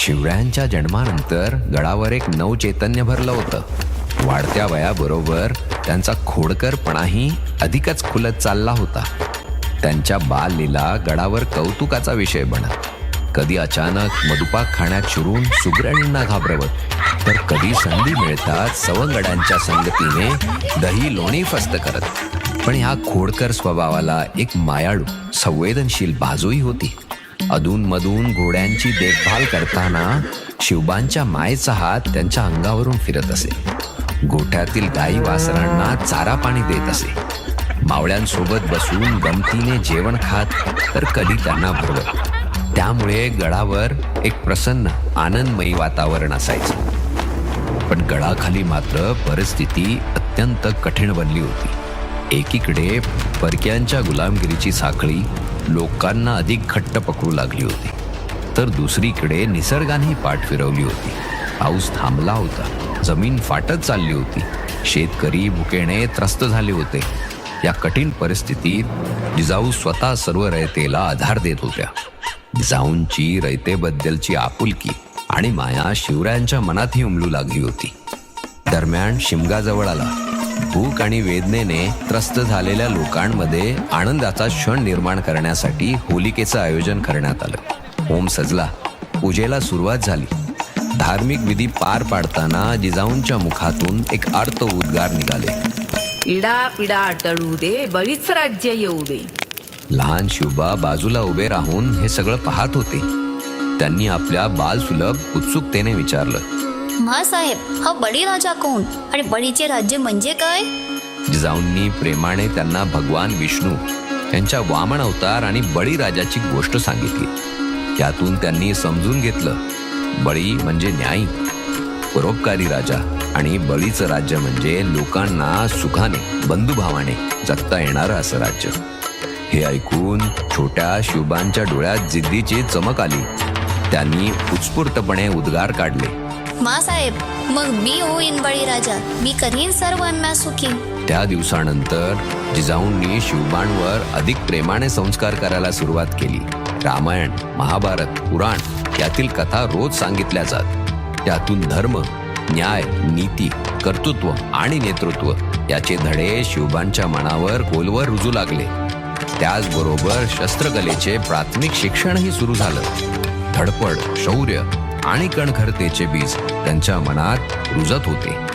शिवरायांच्या जन्मानंतर गडावर एक नवचैतन्य भरलं होतं. वाढत्या वयाबरोबर त्यांचा खोडकरपणाही अधिकच खुलत चालला होता. त्यांच्या बाललीला गडावर कौतुकाचा विषय बनत. कधी अचानक मधुपाक खाण्यात शिरून सुगरणींना घाबरवत, तर कधी संधी मिळतात सवंगड्यांच्या संगतीने दही लोणी फस्त करत. पण ह्या खोडकर स्वभावाला एक मायाळू संवेदनशील बाजूही होती. अधूनमधून घोड्यांची देखभाल करताना शिवबांच्या मायेचा हात त्यांच्या अंगावरून फिरत असे. गोठ्यातील गाई वासरांना चारा पाणी देत असे. मावळ्यांसोबत बसून गमतीने जेवण खात, तर कधी त्यांना भरवत. त्यामुळे गडावर एक प्रसन्न आनंदमयी वातावरण असायचं. पण गडाखाली मात्र परिस्थिती अत्यंत कठीण बनली होती. एकीकडे परक्यांच्या गुलामगिरीची साखळी लोकांना अधिक घट्ट पकडू लागली होती, तर दुसरीकडे निसर्गानेही पाठ फिरवली होती. पाऊस थांबला होता, जमीन फाटत चालली होती, शेतकरी भुकेने त्रस्त झाले होते. या कठीण परिस्थितीत जिजाऊ स्वतः सर्व रयतेला आधार देत होत्या. जिजाऊंची रयतेबद्दलची आपुलकी आणि माया शिवरायांच्या मनातही उमलू लागली होती. दरम्यान शिमगाजवळ आला. भूक आणि वेदनेने त्रस्त झालेल्या लोकांमध्ये आनंदाचा क्षण निर्माण करण्यासाठी होलिकेचं आयोजन करण्यात आलं. होम सजला, पूजेला सुरुवात झाली. धार्मिक विधी पार पाडताना जिजाऊंच्या मुखातून एक आर्त उद्गार निघाले. इडा पिडा टळू दे, बळीच राज्य येऊ दे. लहान शिवबा बाजूला उभे राहून हे सगळं पाहत होते. त्यांनी आपल्या बालसुलभ उत्सुकतेने विचारलं, साहेब, हा बळीराजा कोण आणि बळीचे राज्य म्हणजे काय? जिजाऊंनी प्रेमाने त्यांना भगवान विष्णू यांच्या वामन अवतार आणि बळीराजाची गोष्ट सांगितली. त्यातून त्यांनी समजून घेतलं, बळी म्हणजे न्यायी, परोपकारी राजा, आणि बळीचं राज्य म्हणजे लोकांना सुखाने बंधुभावाने जगता येणारं असं राज्य. हे ऐकून छोट्या शिवबांच्या डोळ्यात जिद्दीची चमक आली. त्यांनी उत्स्फूर्तपणे उद्गार काढले, साहेब, मग मी होईन बळीराजा. मी करीन सर्वांना सुखी. त्या दिवसानंतर जिजाऊंनी शिवबांवर अधिक प्रेमाने संस्कार करायला सुरुवात केली. रामायण, महाभारत, पुराण यातील कथा रोज सांगितल्या जात. त्यातून धर्म, न्याय, नीती, कर्तृत्व आणि नेतृत्व याचे धडे शिवबांच्या मनावर खोलवर रुजू लागले. त्याचबरोबर शस्त्रकलेचे प्राथमिक शिक्षणही सुरू झालं. धडपड, शौर्य आणि कणखरतेचे बीज त्यांच्या मनात रुजत होते.